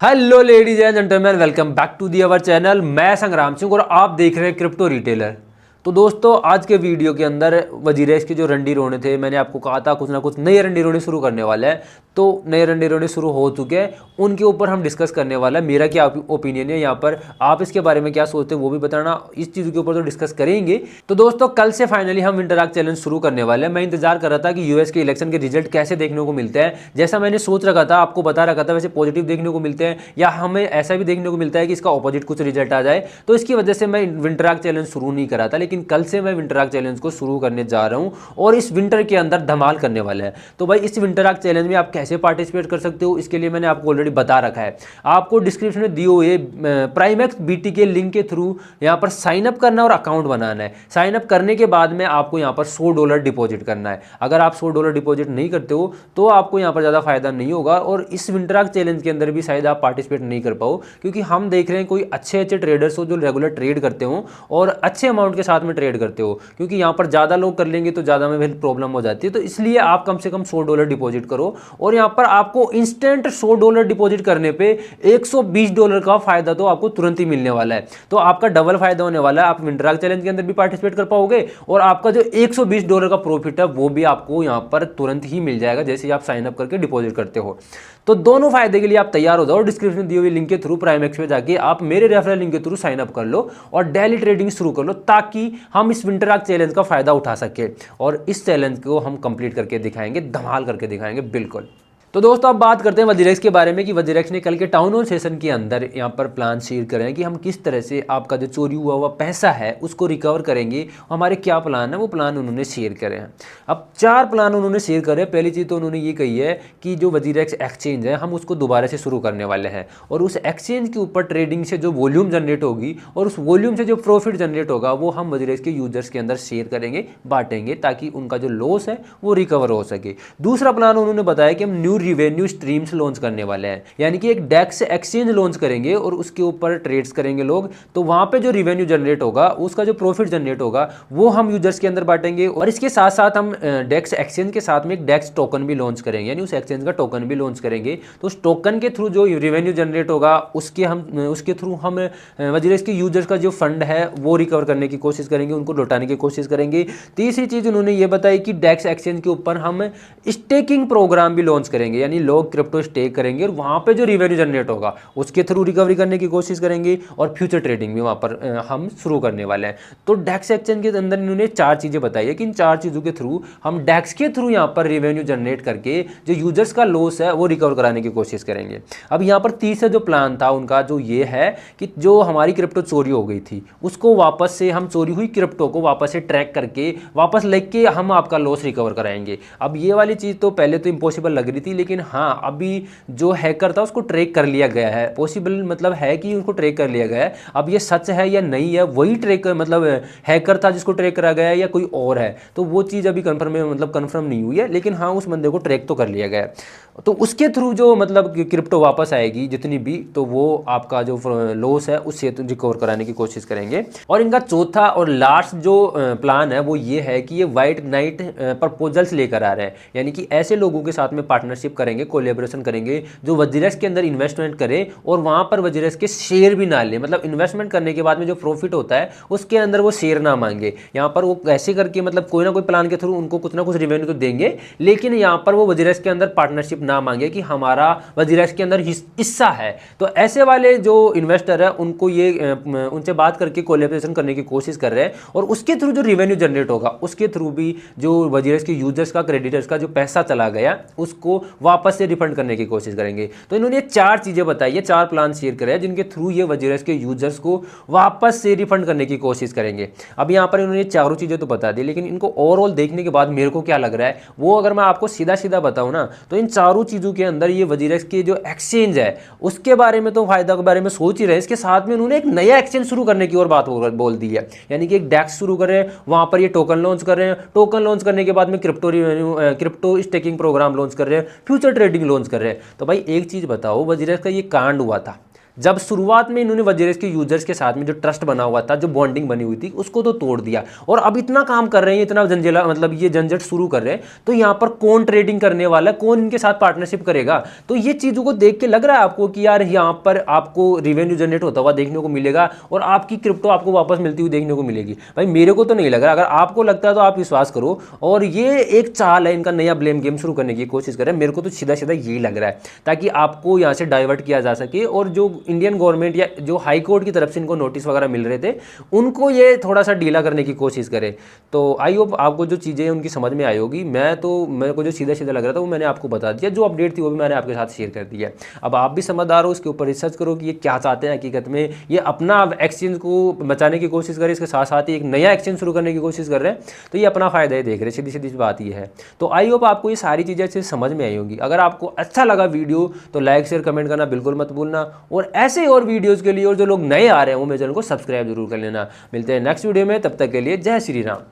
Hello ladies and gentlemen, welcome back to the our channel. मैं संग्राम सिंह और आप देख रहे हैं क्रिप्टो रिटेलर। तो दोस्तों, आज के वीडियो के अंदर वजीरेस के जो रंडी रोने थे, मैंने आपको कहा था कुछ ना कुछ नए रंडी रोने शुरू करने वाले हैं। तो नए रंडी रोने शुरू हो चुके हैं, उनके ऊपर हम डिस्कस करने वाला है। मेरा क्या ओपिनियन है यहाँ पर, आप इसके बारे में क्या सोचते हैं वो भी बताना। इस चीज़ के ऊपर तो डिस्कस करेंगे। तो दोस्तों, कल से फाइनली हम विंटरआर्क चैलेंज शुरू करने वाले हैं। मैं इंतजार कर रहा था कि यूएस के इलेक्शन के रिजल्ट कैसे देखने को मिलते हैं। जैसा मैंने सोच रखा था, आपको बता रखा था, वैसे पॉजिटिव देखने को मिलते हैं या हमें ऐसा भी देखने को मिलता है कि इसका ऑपोजिट कुछ रिजल्ट आ जाए। तो इसकी वजह से मैं विंटरआर्क चैलेंज शुरू नहीं करा था, लेकिन कल से मैं विंटरआर्क चैलेंज को शुरू करने जा रहा हूं और इस विंटर के अंदर धमाल करने वाला है। तो भाई, इस विंटरआर्क चैलेंज में आप कैसे पार्टिसिपेट कर सकते हो, इसके लिए मैंने आपको ऑलरेडी बता रखा है। आपको डिस्क्रिप्शन में दिए हुए प्राइमेक्स बीटी के लिंक के थ्रू यहां पर साइन अप करना और अकाउंट बनाना है। साइन अप करने के बाद में आपको यहां पर $100 डिपॉजिट करना है। अगर आप $100 डिपॉजिट नहीं करते हो तो आपको यहां पर ज़्यादा फायदा नहीं होगा और इस विंटरआर्क चैलेंज के अंदर भी शायद आप पार्टिसिपेट नहीं कर पाओ, क्योंकि हम देख रहे हैं कोई अच्छे अच्छे ट्रेडर्स हो जो रेगुलर ट्रेड करते हो और अच्छे अमाउंट के साथ में ट्रेड करते हो, क्योंकि यहाँ पर ज़्यादा लोग कर लेंगे तो ज़्यादा में प्रॉब्लम हो जाती है। तो इसलिए आप कम से कम $100 डिपॉजिट करो और यहाँ पर आपको इंस्टेंट $100 डिपॉजिट करने पे $120 का फायदा तो आपको तुरंत ही मिलने वाला है। तो आपका डबल फायदा होने वाला है। आप विंटरआर्क चैलेंज के अंदर भी पार्टिसिपेट कर पाओगे और आपका जो $120 का प्रॉफिट है वो भी आपको यहाँ पर तुरंत ही मिल जाएगा जैसे ही आप साइन अप करके डिपॉजिट करते हो। तो दोनों फायदे के लिए आप तैयार हो जाओ। डिस्क्रिप्शन दिए हुए लिंक के थ्रू प्राइमेक्स में जाके आप मेरे रेफरल लिंक के थ्रू साइन अप कर लो और डेली ट्रेडिंग शुरू कर लो, ताकि हम इस विंटरआर्क चैलेंज का फायदा उठा सके और इस चैलेंज को हम कंप्लीट करके दिखाएंगे, धमाल करके दिखाएंगे बिल्कुल। तो दोस्तों, अब बात करते हैं वजीरेक्स के बारे में कि वजीरेक्स ने कल के टाउन हॉल सेशन के अंदर यहाँ पर प्लान शेयर करे हैं कि हम किस तरह से आपका जो चोरी हुआ पैसा है उसको रिकवर करेंगे। हमारे क्या प्लान है वो प्लान उन्होंने शेयर करे हैं। अब 4 प्लान उन्होंने शेयर करे। पहली चीज़ तो उन्होंने ये कही है कि जो वजीरेक्स एक्सचेंज है हम उसको दोबारा से शुरू करने वाले हैं और उस एक्सचेंज के ऊपर ट्रेडिंग से जो वॉल्यूम जनरेट होगी और उस वॉल्यूम से जो प्रॉफिट जनरेट होगा वो हम वजीरेक्स के यूजर्स के अंदर शेयर करेंगे, बांटेंगे, ताकि उनका जो लॉस है वो रिकवर हो सके। दूसरा प्लान उन्होंने बताया कि हम न्यू रिवेन्यू स्ट्रीम्स लॉन्च करने वाले हैं, यानी कि एक डेक्स एक्सचेंज लॉन्च करेंगे और उसके ऊपर ट्रेड्स करेंगे लोग। तो वहां पे जो रिवेन्यू जनरेट होगा, उसका जो प्रॉफिट जनरेट होगा वो हम यूजर्स के अंदर बांटेंगे और इसके साथ साथ हम डेक्स एक्सचेंज के साथ में एक डेक्स टोकन भी लॉन्च करेंगे, यानी उस एक्सचेंज का टोकन भी लॉन्च करेंगे। तो उस टोकन के थ्रू जो रिवेन्यू जनरेट होगा उसके थ्रू हम वजीरेक्स के यूजर्स का जो फंड है वो रिकवर करने की कोशिश करेंगे, उनको लौटाने की कोशिश करेंगे। तीसरी चीज उन्होंने ये बताई कि डेक्स एक्सचेंज के ऊपर हम स्टेकिंग प्रोग्राम भी लॉन्च करेंगे, यानी लोग क्रिप्टो स्टेक करेंगे और वहां पे जो रिवेन्यू जनरेट होगा उसके थ्रू रिकवरी करने की कोशिश करेंगे और फ्यूचर ट्रेडिंग भी वहां पर हम शुरू करने वाले हैं। तो डेक्स एक्सचेंज के अंदर इन्होंने 4 चीजें बताई है कि इन 4 चीजों के थ्रू हम डेक्स के थ्रू यहां पर रिवेन्यू जनरेट करके जो यूजर्स का लॉस है वो रिकवर कराने की कोशिश करेंगे। अब यहां पर तीसरा जो प्लान था उनका जो ये है कि जो हमारी क्रिप्टो चोरी हो गई थी उसको वापस से हम चोरी हुई क्रिप्टो को वापस से ट्रैक करके वापस लेके हम आपका लॉस रिकवर कराएंगे। अब ये वाली चीज तो पहले तो इम्पॉसिबल लग रही थी, लेकिन हाँ, अभी जो हैकर था उसको ट्रैक कर लिया गया है। पॉसिबल मतलब है कि उसको ट्रैक कर लिया गया है। अब ये सच है या नहीं है, वही ट्रैक मतलब हैकर था जिसको ट्रैक करा गया है या कोई और है, तो वो चीज़ अभी कंफर्म नहीं हुई है, लेकिन हाँ, उस बंदे को ट्रैक तो कर लिया गया है। तो उसके थ्रू जो मतलब क्रिप्टो वापस आएगी जितनी भी, तो वो आपका जो लॉस है उससे रिकवर कराने की कोशिश करेंगे। और इनका चौथा और लास्ट जो प्लान है वो ये है कि ये व्हाइट नाइट प्रपोजल्स लेकर आ रहे हैं, यानी कि ऐसे लोगों के साथ में पार्टनरशिप करेंगे, कोलैबोरेशन करेंगे जो वजीरेक्स के अंदर इन्वेस्टमेंट करे और वहां पर वजीरेक्स के शेयर भी ना ले। मतलब इन्वेस्टमेंट करने के बाद में जो प्रॉफिट होता है उसके अंदर वो शेयर ना मांगे। यहाँ पर वो ऐसे करके मतलब कोई ना कोई प्लान के थ्रू उनको कुछ ना कुछ रेवेन्यू तो देंगे, लेकिन यहाँ पर वो वजीरेक्स के अंदर पार्टनरशिप ना मांगे कि हमारा वजीरेक्स के अंदर हिस्सा है। तो ऐसे वाले जो इन्वेस्टर है उनको ये उनसे बात करके कोलैबोरेशन करने की कोशिश कर रहे हैं और उसके थ्रू जो रेवेन्यू जनरेट होगा उसके थ्रू भी जो वजीरेक्स के यूजर्स का, क्रेडिटर्स का जो पैसा चला गया उसको वापस से रिफंड करने की कोशिश करेंगे। तो इन्होंने 4 चीजें बताई है, 4 प्लान शेयर करे हैं जिनके थ्रू ये वजीरेक्स के यूजर्स को वापस से रिफंड करने की कोशिश करेंगे। अब यहाँ पर इन्होंने 4 चीजें तो बता दी, लेकिन इनको ओवरऑल देखने के बाद मेरे को क्या लग रहा है वो अगर मैं आपको सीधा सीधा बताऊं ना, तो इन 4 चीजों के अंदर ये वजीरेक्स के जो एक्सचेंज है उसके बारे में तो फायदा के बारे में सोच ही रहे, इसके साथ में उन्होंने एक नया एक्सचेंज शुरू करने की और बात बोल दी है, यानी कि एक डेक्स शुरू कर रहे हैं, वहां पर ये टोकन लॉन्च कर रहे हैं, टोकन लॉन्च करने के बाद में क्रिप्टो स्टेकिंग प्रोग्राम लॉन्च कर रहे हैं, फ्यूचर ट्रेडिंग लॉन्च कर रहे हैं। तो भाई एक चीज बताओ, वजीरेक्स का ये कांड हुआ था जब शुरुआत में इन्होंने वजीरेस के यूजर्स के साथ में जो ट्रस्ट बना हुआ था, जो बॉन्डिंग बनी हुई थी, उसको तो तोड़ दिया। और अब इतना काम कर रहे हैं, इतना जंजीला मतलब ये झंझट शुरू कर रहे हैं, तो यहाँ पर कौन ट्रेडिंग करने वाला है, कौन इनके साथ पार्टनरशिप करेगा? तो ये चीज़ों को देख के लग रहा है आपको कि यार यहाँ पर आपको रिवेन्यू जनरेट होता हुआ देखने को मिलेगा और आपकी क्रिप्टो आपको वापस मिलती हुई देखने को मिलेगी? भाई मेरे को तो नहीं लग रहा। अगर आपको लगता है तो आप विश्वास करो। और ये एक चाल है इनका, नया ब्लेम गेम शुरू करने की कोशिश कर रहे हैं। मेरे को तो सीधा सीधा यही लग रहा है, ताकि आपको यहाँ से डाइवर्ट किया जा सके। और जो इंडियन गवर्नमेंट या जो हाई कोर्ट की तरफ से इनको नोटिस वगैरह मिल रहे थे, उनको ये थोड़ा सा ढीला करने की कोशिश करे। तो आई होप आपको जो चीज़ें उनकी समझ में आई होगी। मेरे को जो सीधा सीधा लग रहा था वो मैंने आपको बता दिया, जो अपडेट थी वो भी मैंने आपके साथ शेयर कर दिया। अब आप भी समझदार हो, इसके ऊपर रिसर्च करो कि ये क्या चाहते हैं हकीकत में। ये अपना एक्सचेंज को बचाने की कोशिश करें, इसके साथ साथ ही एक नया एक्सचेंज शुरू करने की कोशिश कर रहे हैं, तो ये अपना फायदा ही देख रहे हैं। सीधी सीधी बात ये है। तो आई होप आपको ये सारी चीज़ें अच्छे से समझ में आई होंगी। अगर आपको अच्छा लगा वीडियो तो लाइक शेयर कमेंट करना बिल्कुल मत भूलना। और ऐसे और वीडियोज़ के लिए, और जो लोग नए आ रहे हैं वो मेरे चैनल को सब्सक्राइब जरूर कर लेना। मिलते हैं नेक्स्ट वीडियो में, तब तक के लिए जय श्री राम।